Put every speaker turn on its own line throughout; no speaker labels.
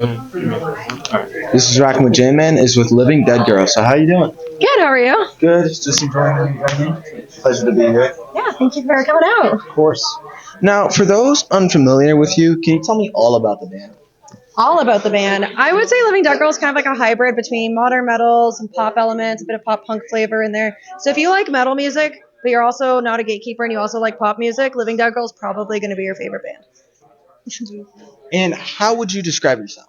This is Rockin' with J-Man is with Living Dead Girl. So how you doing?
Good, how are you?
Good. Just enjoying it. Pleasure to be here.
Yeah, thank you for coming out.
Of course. Now, for those unfamiliar with you, can you tell me all about the band?
All about the band. I would say Living Dead Girl is kind of like a hybrid between modern metal, some pop elements, a bit of pop punk flavor in there. So if you like metal music, but you're also not a gatekeeper and you also like pop music, Living Dead Girl is probably going to be your favorite band.
And how would you describe yourself?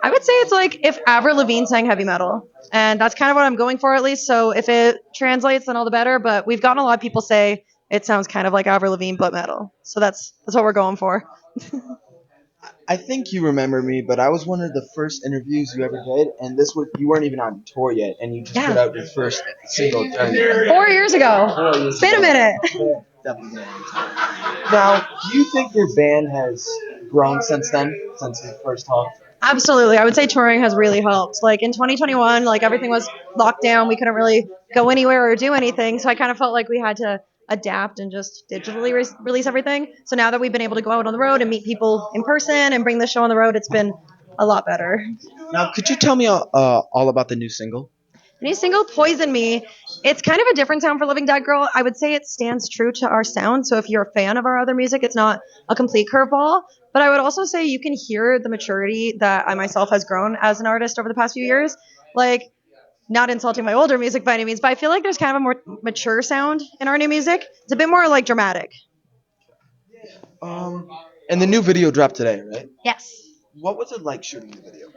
I would say it's like if Avril Lavigne sang heavy metal. And that's kind of what I'm going for at least. So if it translates, then all the better. But we've gotten a lot of people say it sounds kind of like Avril Lavigne, but metal. So that's what we're going for.
I think you remember me, but I was one of the first interviews you ever did, and this was you weren't even on tour yet, and you just put
Yeah.
out your first single.
4 years ago.
4 years
It's been a
ago.
minute.
Definitely been a long time. Now, do you think your band has grown since then, since we first talked?
Absolutely. I would say touring has really helped. Like in 2021, like everything was locked down. We couldn't really go anywhere or do anything. So I kind of felt like we had to adapt and just digitally release everything. So now that we've been able to go out on the road and meet people in person and bring the show on the road, it's been a lot better.
Now, could you tell me all about the new single?
The new single, Poison Me, it's kind of a different sound for Living Dead Girl. I would say it stands true to our sound. So if you're a fan of our other music, it's not a complete curveball. But I would also say you can hear the maturity that I myself has grown as an artist over the past few years. Like, not insulting my older music by any means, but I feel like there's kind of a more mature sound in our new music. It's a bit more like dramatic.
Um, and the new video dropped today, right?
Yes.
What was it like shooting the video?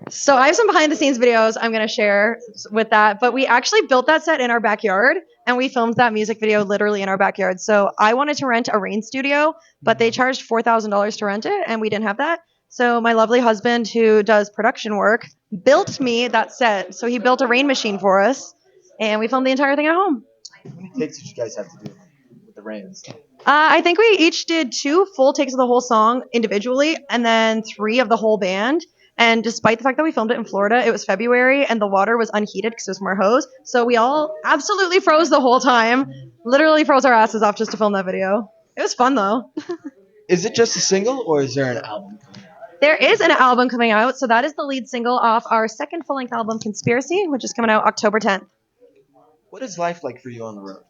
So I have some behind the scenes videos I'm going to share with that, but we actually built that set in our backyard and we filmed that music video literally in our backyard. So I wanted to rent a rain studio, but they charged $4,000 to rent it and we didn't have that. So my lovely husband who does production work built me that set. So he built a rain machine for us and we filmed the entire thing at home.
How many takes did you guys have to do with the rain and stuff?
I think we each did 2 full takes of the whole song individually and then 3 of the whole band. And despite the fact that we filmed it in Florida, it was February and the water was unheated because it was from our hose. So we all absolutely froze the whole time. Literally froze our asses off just to film that video. It was fun though.
Is it just a single, or is there an album coming out?
There is an album coming out. So that is the lead single off our second full length album, Conspiracy, which is coming out October 10th.
What is life like for you on the road?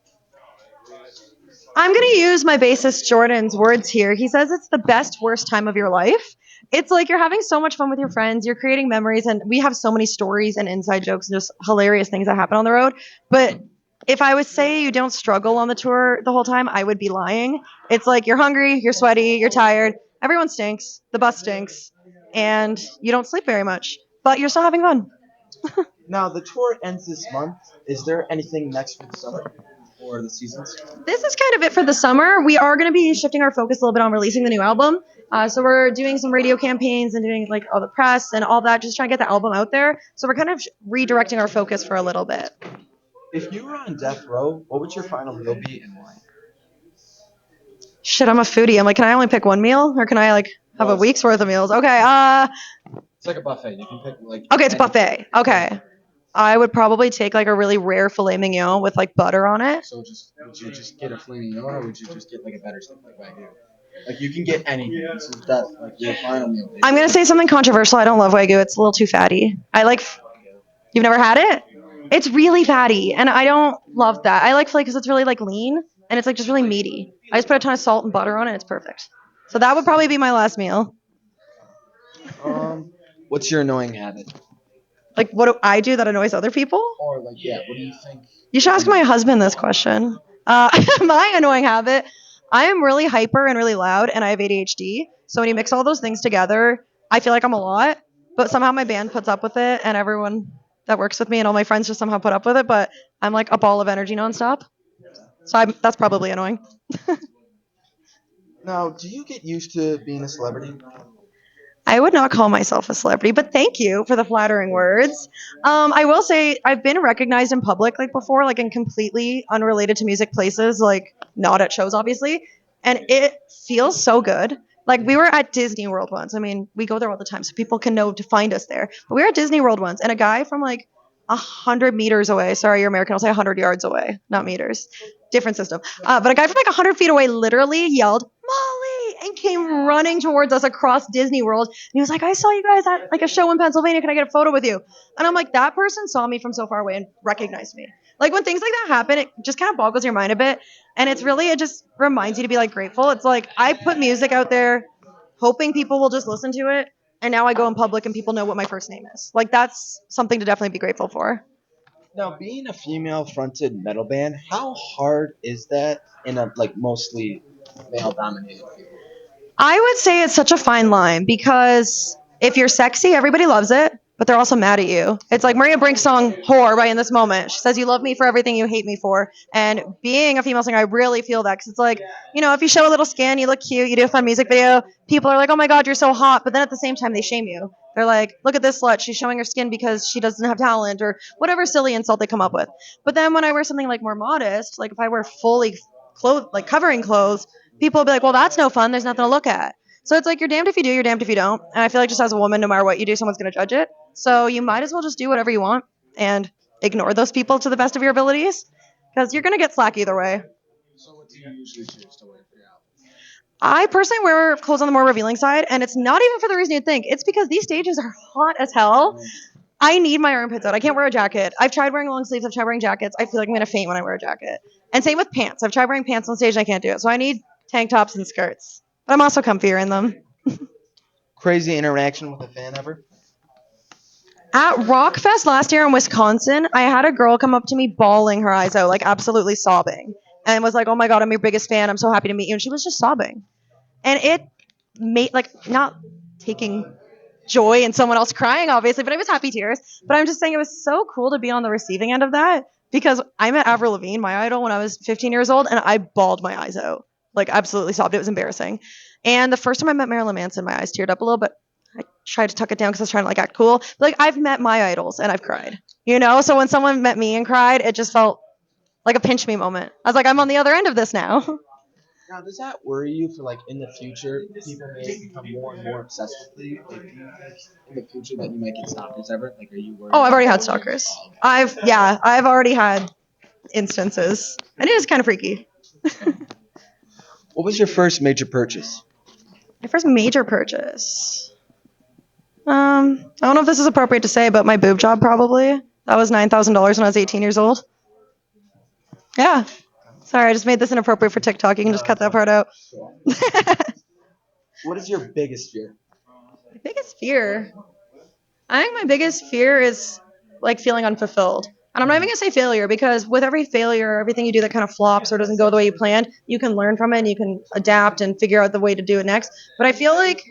I'm going to use my bassist Jordan's words here. He says it's the best, worst time of your life. It's like you're having so much fun with your friends, you're creating memories, and we have so many stories and inside jokes and just hilarious things that happen on the road. But if I would say you don't struggle on the tour the whole time, I would be lying. It's like you're hungry, you're sweaty, you're tired, everyone stinks, the bus stinks, and you don't sleep very much, but you're still having fun.
Now, the tour ends this month. Is there anything next for the summer or the seasons?
This is kind of it for the summer. We are going to be shifting our focus a little bit on releasing the new album. So we're doing some radio campaigns and doing like all the press and all that, just trying to get the album out there. So we're kind of redirecting our focus for a little bit.
If you were on death row, what would your final meal be and why?
Shit, I'm a foodie. I'm like, can I only pick one meal or can I like have a week's worth of meals? Okay.
It's like a buffet. You can pick like.
Okay, it's a buffet. Okay. I would probably take like a really rare filet mignon with like butter on it.
So would you just get a filet mignon, or would you just get like a better steak like Wagyu? Like you can get anything. This is that like your final meal.
I'm gonna say something controversial. I don't love Wagyu. It's a little too fatty. I like. You've never had it? It's really fatty, and I don't love that. I like filet because it's really like lean and it's like just really meaty. I just put a ton of salt and butter on it. It's perfect. So that would probably be my last meal.
What's your annoying habit?
Like, what do I do that annoys other people?
Or like, yeah, what do you think?
You should ask my husband this question. My annoying habit, I am really hyper and really loud, and I have ADHD. So when you mix all those things together, I feel like I'm a lot. But somehow my band puts up with it, and everyone that works with me and all my friends just somehow put up with it. But I'm like a ball of energy nonstop. So that's probably annoying.
Now, do you get used to being a celebrity?
I would not call myself a celebrity, but thank you for the flattering words. I will say I've been recognized in public like before, like in completely unrelated to music places, like not at shows, obviously, and it feels so good. Like we were at Disney World once. I mean, we go there all the time, so people can know to find us there. But we were at Disney World once, and a guy from like 100 meters away. Sorry, you're American. I'll say 100 yards away, not meters. Different system. But a guy from like 100 feet away literally yelled, "Molly!" and came running towards us across Disney World. And he was like, I saw you guys at like a show in Pennsylvania. Can I get a photo with you? And I'm like, that person saw me from so far away and recognized me. Like when things like that happen, it just kind of boggles your mind a bit. And it just reminds you to be like grateful. It's like I put music out there hoping people will just listen to it. And now I go in public and people know what my first name is. Like that's something to definitely be grateful for.
Now, being a female-fronted metal band, how hard is that in a like mostly male-dominated field?
I would say it's such a fine line because if you're sexy, everybody loves it, but they're also mad at you. It's like Maria Brink's song "Whore" right in this moment. She says, "You love me for everything you hate me for." And being a female singer, I really feel that because it's like, if you show a little skin, you look cute, you do a fun music video, people are like, "Oh my God, you're so hot," but then at the same time, they shame you. They're like, "Look at this slut. She's showing her skin because she doesn't have talent," or whatever silly insult they come up with. But then when I wear something like more modest, like if I wear fully clothes, like covering clothes, people will be like, well, that's no fun. There's nothing to look at. So it's like you're damned if you do, you're damned if you don't. And I feel like just as a woman, no matter what you do, someone's going to judge it. So you might as well just do whatever you want and ignore those people to the best of your abilities because you're going to get slack either way.
So what do you usually choose to wear for your album?
I personally wear clothes on the more revealing side, and it's not even for the reason you'd think. It's because these stages are hot as hell. I need my armpits out. I can't wear a jacket. I've tried wearing long sleeves. I've tried wearing jackets. I feel like I'm going to faint when I wear a jacket. And same with pants. I've tried wearing pants on stage and I can't do it. So I need tank tops and skirts. But I'm also comfier in them.
Crazy interaction with a fan ever?
At Rockfest last year in Wisconsin, I had a girl come up to me bawling her eyes out, like absolutely sobbing. And was like, oh my God, I'm your biggest fan. I'm so happy to meet you. And she was just sobbing. And it made, like, not taking joy in someone else crying, obviously, but it was happy tears. But I'm just saying it was so cool to be on the receiving end of that because I met Avril Lavigne, my idol, when I was 15 years old, and I bawled my eyes out. Like, absolutely sobbed. It was embarrassing. And the first time I met Marilyn Manson, my eyes teared up a little, but I tried to tuck it down because I was trying to, like, act cool. But, like, I've met my idols, and I've cried. So when someone met me and cried, it just felt like a pinch me moment. I was like, I'm on the other end of this now.
Now, does that worry you for like in the future, people may become more and more obsessed with you? Like, do you think in the future that you might get stalkers ever? Like, are you worried?
Oh, I've already had stalkers. I've already had instances, and it is kind of freaky.
What was your first major purchase?
My first major purchase. I don't know if this is appropriate to say, but my boob job probably. That was $9,000 when I was 18 years old. Yeah. Sorry, I just made this inappropriate for TikTok. You can just cut that part out.
What is your biggest fear?
My biggest fear. I think my biggest fear is like feeling unfulfilled. And I'm not even gonna say failure because with every failure, everything you do that kind of flops or doesn't go the way you planned, you can learn from it and you can adapt and figure out the way to do it next. But I feel like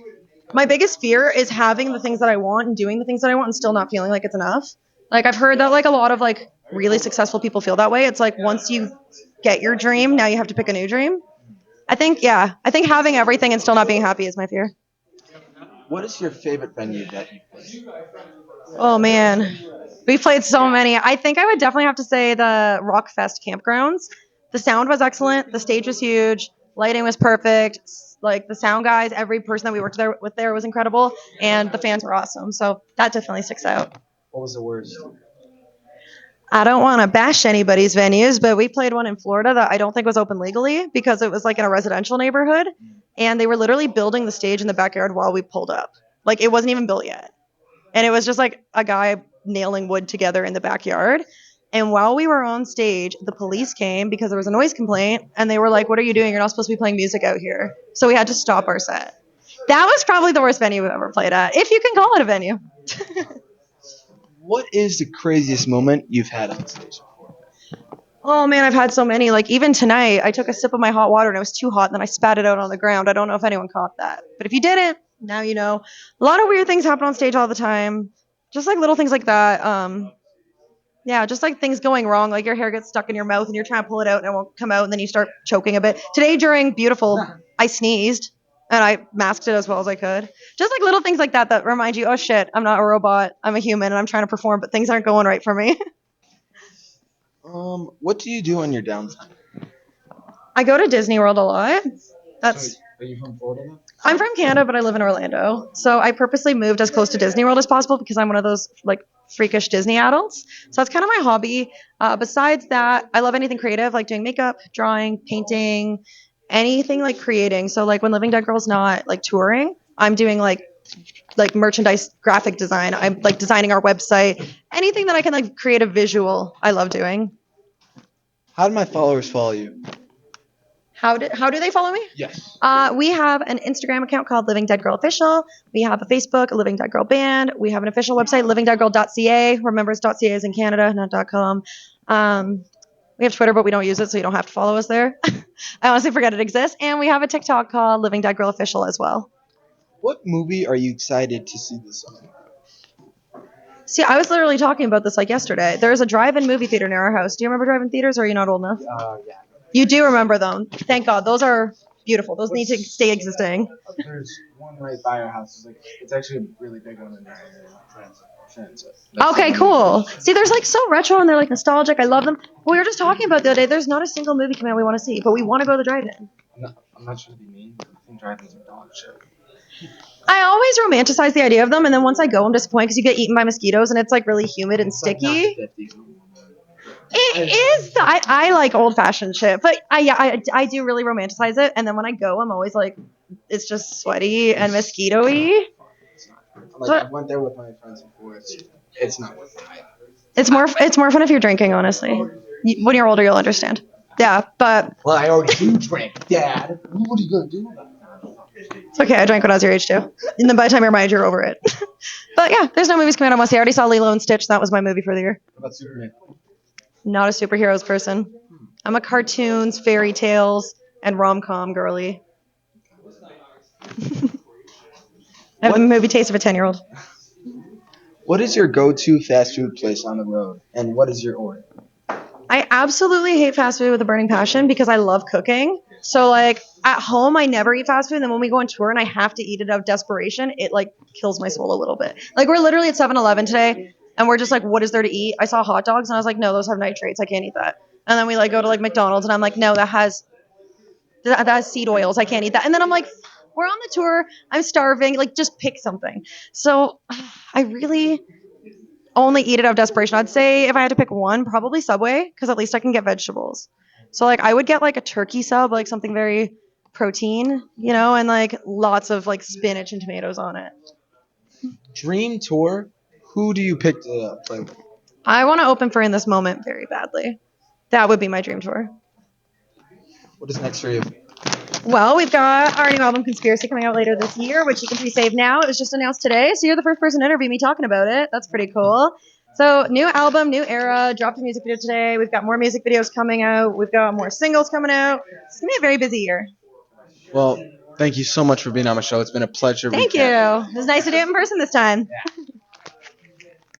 my biggest fear is having the things that I want and doing the things that I want and still not feeling like it's enough. Like I've heard that like a lot of like really successful people feel that way. It's like once you get your dream, now you have to pick a new dream. I think having everything and still not being happy is my fear.
What is your favorite venue that you played?
Oh man, we played so many. I think I would definitely have to say the Rockfest campgrounds. The sound was excellent. The stage was huge. Lighting was perfect. Like the sound guys, every person that we worked there was incredible, and the fans were awesome. So that definitely sticks out.
What was the worst?
I don't want to bash anybody's venues, but we played one in Florida that I don't think was open legally because it was like in a residential neighborhood, and they were literally building the stage in the backyard while we pulled up. Like it wasn't even built yet. And it was just like a guy nailing wood together in the backyard. And while we were on stage, the police came because there was a noise complaint. And they were like, what are you doing? You're not supposed to be playing music out here. So we had to stop our set. That was probably the worst venue we've ever played at, if you can call it a venue.
What is the craziest moment you've had on stage?
Oh man, I've had so many. Like even tonight, I took a sip of my hot water and it was too hot, and then I spat it out on the ground. I don't know if anyone caught that, but if you didn't, now you know. A lot of weird things happen on stage all the time, just like little things like that. Yeah, just like things going wrong, like your hair gets stuck in your mouth and you're trying to pull it out and it won't come out, and then you start choking a bit. Today during Beautiful, I sneezed and I masked it as well as I could. Just like little things like that that remind you, oh shit, I'm not a robot, I'm a human, and I'm trying to perform, but things aren't going right for me.
What do you do on your downtime?
I go to Disney World a lot. That's
Are you from Florida now?
I'm from Canada, but I live in Orlando. So I purposely moved as close to Disney World as possible because I'm one of those like freakish Disney adults. So that's kind of my hobby. Besides that, I love anything creative, like doing makeup, drawing, painting, anything like creating. So like when Living Dead Girl's not like touring, I'm doing like merchandise, graphic design. I'm like designing our website. Anything that I can like create a visual, I love doing.
How do my followers follow you?
How do they follow me?
Yes.
We have an Instagram account called Living Dead Girl Official. We have a Facebook, Living Dead Girl Band. We have an official website, livingdeadgirl.ca. Remember, it's .ca is in Canada, not .com. We have Twitter, but we don't use it, so you don't have to follow us there. I honestly forget it exists. And we have a TikTok called Living Dead Girl Official as well.
What movie are you excited to see this summer?
See, I was literally talking about this like yesterday. There's a drive-in movie theater near our house. Do you remember drive-in theaters, or are you not old enough?
Yeah.
You do remember them. Thank God. Those are beautiful. Those need to stay existing.
There's one right by our house. It's actually a really big one in Transit.
Okay, cool. See, there's like so retro and they're like nostalgic. I love them. We were just talking about the other day. There's not a single movie coming out we want to see, but we want to go to the drive-in.
I'm not sure to be mean, but I think drive-ins are dog shit.
I always romanticize the idea of them, and then once I go, I'm disappointed because you get eaten by mosquitoes and it's like really humid and sticky. It is. I like old-fashioned shit, but I do really romanticize it. And then when I go, I'm always like, it's just sweaty and mosquito-y.
I went there with my friends before. It's not worth it.
It's more fun if you're drinking, honestly. When you're older, you'll understand. Yeah, but
Well, I already do drink, Dad. What are you gonna do about it?
it's okay. I drank when I was your age too. And then by the time you're my age, you're over it. But yeah, there's no movies coming out. I want to see. I already saw Lilo and Stitch. That was my movie for the year.
What about Superman?
Not a superheroes person. I'm a cartoons, fairy tales, and rom-com girly. I have a movie taste of a 10-year-old.
What is your go-to fast food place on the road, and what is your order?
I absolutely hate fast food with a burning passion because I love cooking. So like at home, I never eat fast food. And then when we go on tour and I have to eat it out of desperation, it like kills my soul a little bit. Like we're literally at 7-Eleven today and we're just like, what is there to eat? I saw hot dogs and I was like, no, those have nitrates. I can't eat that. And then we like go to like McDonald's and I'm like, no, that has seed oils. I can't eat that. And then I'm like, we're on the tour. I'm starving. Like just pick something. So I really only eat it out of desperation. I'd say if I had to pick one, probably Subway, because at least I can get vegetables. So like I would get like a turkey sub, like something very protein, and like lots of like spinach and tomatoes on it.
Dream tour? Who do you pick to play with?
I want to open for In This Moment very badly. That would be my dream tour.
What is next for you?
Well, we've got our new album Conspiracy coming out later this year, which you can pre-save now. It was just announced today, so you're the first person to interview me talking about it. That's pretty cool. So new album, new era, dropped a music video today. We've got more music videos coming out. We've got more singles coming out. It's going to be a very busy year.
Well, thank you so much for being on my show. It's been a pleasure.
Thank you. It was nice to do it in person this time.
Yeah.